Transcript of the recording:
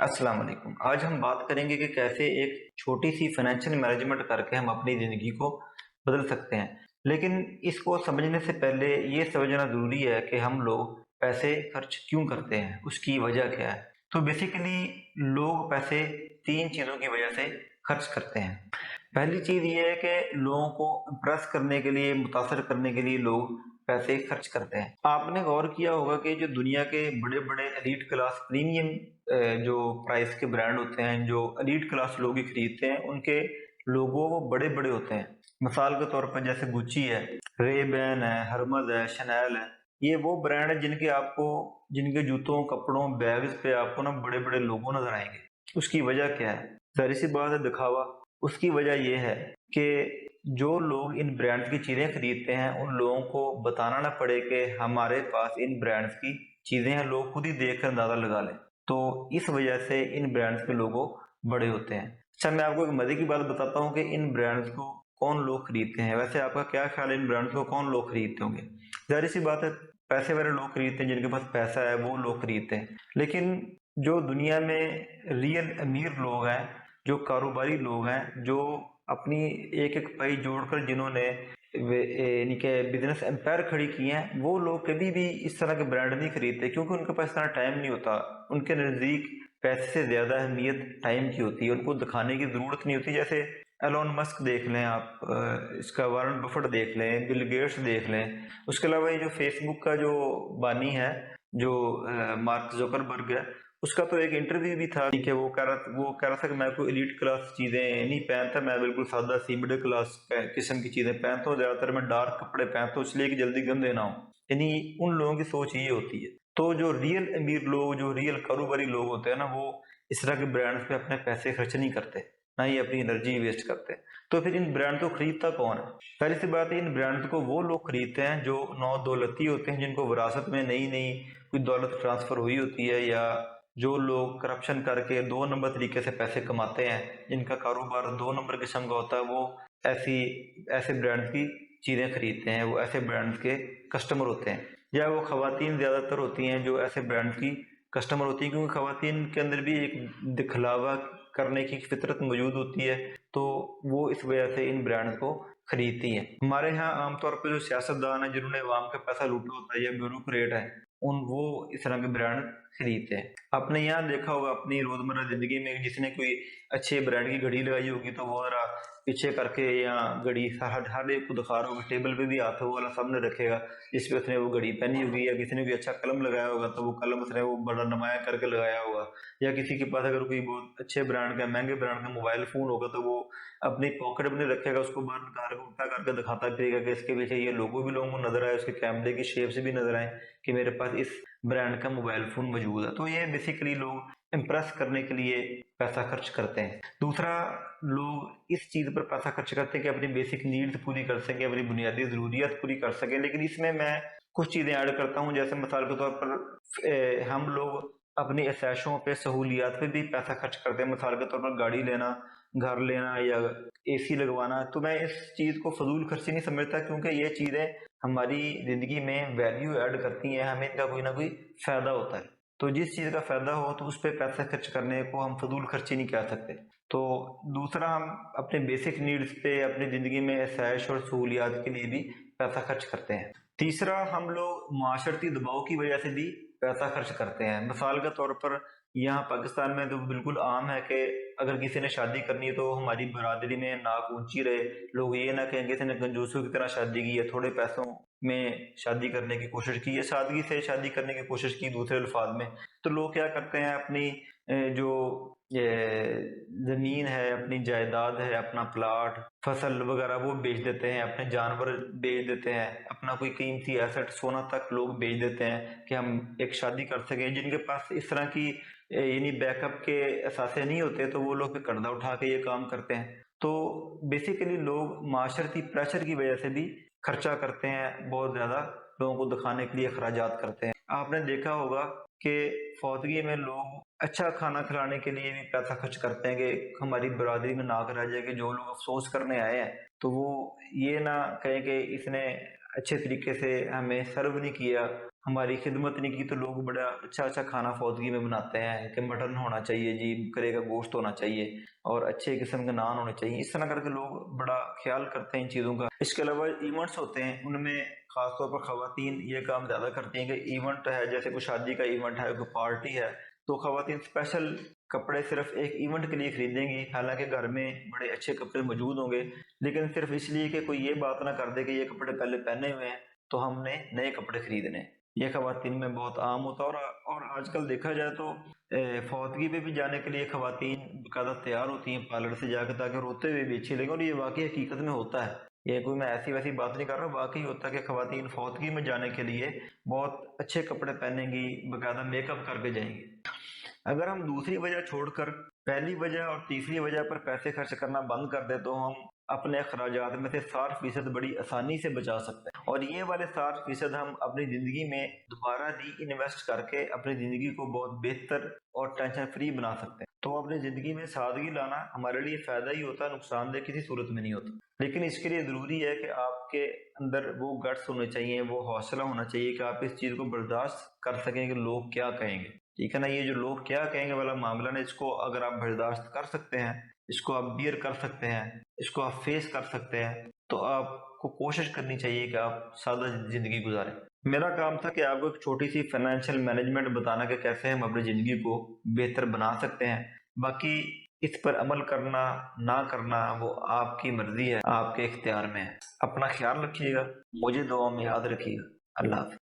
अस्सलाम वालेकुम। आज हम बात करेंगे कि कैसे एक छोटी सी फाइनेंशियल मैनेजमेंट करके हम अपनी ज़िंदगी को बदल सकते हैं। लेकिन इसको समझने से पहले ये समझना ज़रूरी है कि हम लोग पैसे खर्च क्यों करते हैं, उसकी वजह क्या है। तो बेसिकली लोग पैसे 3 चीज़ों की वजह से खर्च करते हैं। पहली चीज़ ये है कि लोगों को इम्प्रेस करने के लिए, मुतासर करने के लिए लोग पैसे खर्च करते हैं। आपने गौर किया होगा कि जो दुनिया के बड़े-बड़े एलीट क्लास प्रीमियम जो प्राइस के ब्रांड होते हैं, जो एलीट क्लास लोग ही खरीदते हैं, उनके लोगो वो बड़े-बड़े होते हैं। मिसाल के तौर पर जैसे गुच्ची है, रेबैन है, हरमज है, शनैल है। ये वो ब्रांड है जिनके जूतों, कपड़ों, बैग्स पे आपको ना बड़े-बड़े लोगो नज़र आएँगे। उसकी वजह क्या है? ज़ाहिर-सी बात है दिखावा। उसकी वजह ये है कि जो लोग इन ब्रांड्स की चीज़ें खरीदते हैं, उन लोगों को बताना ना पड़े कि हमारे पास इन ब्रांड्स की चीज़ें हैं, लोग खुद ही देख कर अंदाज़ा लगा लें। तो इस वजह से इन ब्रांड्स के लोगो बड़े होते हैं। अच्छा, मैं आपको एक मज़े की बात बताता हूँ कि इन ब्रांड्स को कौन लोग खरीदते हैं। वैसे आपका क्या ख़्याल है इन ब्रांड्स को कौन लोग खरीदते होंगे? ज़ाहिर-सी बात है पैसे वाले लोग खरीदते हैं, जिनके पास पैसा है वो लोग खरीदते हैं। लेकिन जो दुनिया में रियल अमीर लोग हैं, जो कारोबारी लोग हैं, जो अपनी एक-एक पाई जोड़कर जिन्होंने यानी कि बिज़नेस एम्पायर खड़ी की हैं, वो लोग कभी भी इस तरह के ब्रांड नहीं खरीदते क्योंकि उनके पास इतना टाइम नहीं होता। उनके नज़दीक पैसे से ज़्यादा अहमियत टाइम की होती है, उनको दिखाने की ज़रूरत नहीं होती। जैसे एलोन मस्क देख लें आप, इसका वॉरेन बफेट देख लें, बिल गेट्स देख लें। उसके अलावा ये जो फेसबुक का जो बानी है, जो मार्क ज़ुकरबर्ग है, उसका तो एक इंटरव्यू भी था कि वो कह रहा था कि मैं कोई एलीट क्लास चीज़ें नहीं पहनता, मैं बिल्कुल सादा सी मिडिल क्लास किस्म की चीज़ें पहनता हूँ, ज़्यादातर मैं डार्क कपड़े पहनता हूँ इसलिए कि जल्दी गंदे ना हो। यानी उन लोगों की सोच ये होती है। तो जो रियल अमीर लोग, जो रियल कारोबारी लोग होते हैं ना, वो इस तरह के ब्रांड्स पे अपने पैसे खर्च नहीं करते, ना ही अपनी एनर्जी वेस्ट करते। तो फिर इन ब्रांड को खरीदता कौन है? पहली सी बात है, इन ब्रांड्स को वो लोग खरीदते हैं जो नौ दौलती होते हैं, जिनको विरासत में नई नई कोई दौलत ट्रांसफर हुई होती है, या जो लोग करप्शन करके दो नंबर तरीके से पैसे कमाते हैं, जिनका कारोबार दो नंबर किस्म का होता है, वो ऐसी ऐसे ब्रांड्स की चीज़ें खरीदते हैं, वो ऐसे ब्रांड्स के कस्टमर होते हैं। या वो खवातीन ज़्यादातर होती हैं जो ऐसे ब्रांड्स की कस्टमर होती हैं, क्योंकि खवातीन के अंदर भी एक दिखलावा करने की फितरत मौजूद होती है, तो वो इस वजह से इन ब्रांड्स को खरीदती हैं। हमारे यहाँ आमतौर पर जो सियासतदान है, जिन्होंने अवाम का पैसा लूटा होता है, या ब्यूरोक्रेट है, वो इस तरह के ब्रांड खरीदते हैं। आपने यहाँ देखा होगा अपनी रोजमर्रा जिंदगी में, जिसने कोई अच्छे ब्रांड की घड़ी लगाई होगी तो वो जरा पीछे करके, या घड़ी हर एक को दिखा रहा होगा, टेबल पे भी हाथ वो वाला सामने रखेगा जिसपे उसने वो घड़ी पहनी होगी, या किसी ने कोई अच्छा कलम लगाया होगा तो वो कलम उसने वो बड़ा नुमाया करके लगाया होगा। या किसी के पास अगर कोई बहुत अच्छे ब्रांड का, महंगे ब्रांड का मोबाइल फोन होगा तो वो अपनी पॉकेट में रखेगा, उसको बाहर निकाल के उल्टा करके दिखाता फिरेगा कि इसके पीछे ये लोगो भी लोगों को नजर आए, उसके कैमरे की शेप से भी नजर आए कि मेरे पास इस ब्रांड का मोबाइल फोन मौजूद है। तो ये बेसिकली लोग इम्प्रेस करने के लिए पैसा खर्च करते हैं। दूसरा, लोग इस चीज पर पैसा खर्च करते हैं कि अपनी बेसिक नीड्स पूरी कर सके, अपनी बुनियादी जरूरियात पूरी कर सके। लेकिन इसमें मैं कुछ चीजें ऐड करता हूँ, जैसे मिसाल के तौर पर हम लोग अपनी ऐशों पे, सहूलियात पे भी पैसा खर्च करते हैं। मिसाल के तौर पर गाड़ी लेना, घर लेना, या एसी लगवाना। तो मैं इस चीज को फजूल खर्ची नहीं समझता, क्योंकि ये चीजें हमारी जिंदगी में वैल्यू ऐड करती हैं, हमें इनका कोई ना कोई फायदा होता है। तो जिस चीज का फायदा हो तो उस पर पैसा खर्च करने को हम फजूल खर्ची नहीं कह सकते। तो दूसरा, हम अपने बेसिक नीड्स पे, अपनी जिंदगी में ऐश और सहूलियात के लिए भी पैसा खर्च करते हैं। तीसरा, हम लोग माशरती दबाव की वजह से भी पैसा खर्च करते हैं। मिसाल के तौर पर यहाँ पाकिस्तान में तो बिल्कुल आम है कि अगर किसी ने शादी करनी है तो हमारी बरादरी में नाक ऊंची रहे, लोग ये ना कहें किसी ने कंजूसों की तरह शादी की है, थोड़े पैसों में शादी करने की कोशिश की है, सादगी से शादी करने की कोशिश की दूसरे अल्फाज में। तो लोग क्या करते हैं, अपनी जो जमीन है, अपनी जायदाद है, अपना प्लाट, फसल वगैरह वो बेच देते हैं, अपने जानवर बेच देते हैं, अपना कोई कीमती एसेट, सोना तक लोग बेच देते हैं कि हम एक शादी कर सकें। जिनके पास इस तरह की यानी बैकअप के असासे नहीं होते, तो वो लोग फिर कर्जा उठा के ये काम करते हैं। तो बेसिकली लोग माशरती प्रेशर की वजह से भी खर्चा करते हैं, बहुत ज्यादा लोगों को दिखाने के लिए अखराजात करते हैं। आपने देखा होगा कि फौतगी में लोग अच्छा खाना खिलाने के लिए भी पैसा खर्च करते हैं कि हमारी बरादरी में नाक रह जाए कि जो लोग अफसोस करने आए हैं तो वो ये ना कहें कि इसने अच्छे तरीके से हमें सर्व नहीं किया, ہماری خدمت نہیں کی تو لوگ بڑا اچھا اچھا کھانا فوتگی میں بناتے ہیں کہ مٹن ہونا چاہیے جی، بکرے کا گوشت ہونا چاہیے اور اچھے قسم کے نان ہونے چاہیے، اس طرح کر کے لوگ بڑا خیال کرتے ہیں ان چیزوں کا۔ اس کے علاوہ ایونٹس ہوتے ہیں، ان میں خاص طور پر خواتین یہ کام زیادہ کرتی ہیں کہ ایونٹ ہے، جیسے کوئی شادی کا ایونٹ ہے، کوئی پارٹی ہے، تو خواتین اسپیشل کپڑے صرف ایک ایونٹ کے لیے خریدیں گی، حالانکہ گھر میں بڑے اچھے کپڑے موجود ہوں گے، لیکن صرف اس لیے کہ کوئی یہ بات نہ کر دے کہ یہ کپڑے پہلے پہنے ہوئے ہیں تو ہم نے نئے کپڑے خریدنے ہیں۔ یہ خواتین میں بہت عام ہوتا ہے، اور آج کل دیکھا جائے تو فوتگی پہ بھی جانے کے لیے خواتین باقاعدہ تیار ہوتی ہیں پارلر سے جا کے، تاکہ روتے ہوئے بھی اچھی لگیں، اور یہ واقعی حقیقت میں ہوتا ہے، یہ کوئی میں ایسی ویسی بات نہیں کر رہا، واقعی ہوتا ہے کہ خواتین فوتگی میں جانے کے لیے بہت اچھے کپڑے پہنیں گی، باقاعدہ میک اپ کر کے جائیں گی۔ اگر ہم دوسری وجہ چھوڑ کر پہلی وجہ اور تیسری وجہ پر پیسے خرچ کرنا بند کر دیں تو ہم اپنے اخراجات میں سے 60% بڑی آسانی سے بچا سکتے ہیں، اور یہ والے 60% ہم اپنی زندگی میں دوبارہ ری انویسٹ کر کے اپنی زندگی کو بہت بہتر اور ٹینشن فری بنا سکتے ہیں۔ تو اپنی زندگی میں سادگی لانا ہمارے لیے فائدہ ہی ہوتا ہے، نقصان دہ کسی صورت میں نہیں ہوتا، لیکن اس کے لیے ضروری ہے کہ آپ کے اندر وہ گٹس ہونے چاہیے، وہ حوصلہ ہونا چاہیے کہ آپ اس چیز کو برداشت کر سکیں کہ لوگ کیا کہیں گے، ٹھیک ہے نا۔ یہ جو لوگ کیا کہیں گے والا معاملہ نا، اس کو اگر آپ برداشت کر سکتے ہیں، اس کو آپ بیئر کر سکتے ہیں، اس کو آپ فیس کر سکتے ہیں، تو آپ کو کوشش کرنی چاہیے کہ آپ سادہ زندگی گزاریں۔ میرا کام تھا کہ آپ کو ایک چھوٹی سی فائنینشیل مینجمنٹ بتانا کہ کیسے ہم اپنی زندگی کو بہتر بنا سکتے ہیں، باقی اس پر عمل کرنا نہ کرنا وہ آپ کی مرضی ہے، آپ کے اختیار میں ہے۔ اپنا خیال رکھیے گا، مجھے دعاؤں میں یاد رکھیے گا۔ اللہ حافظ۔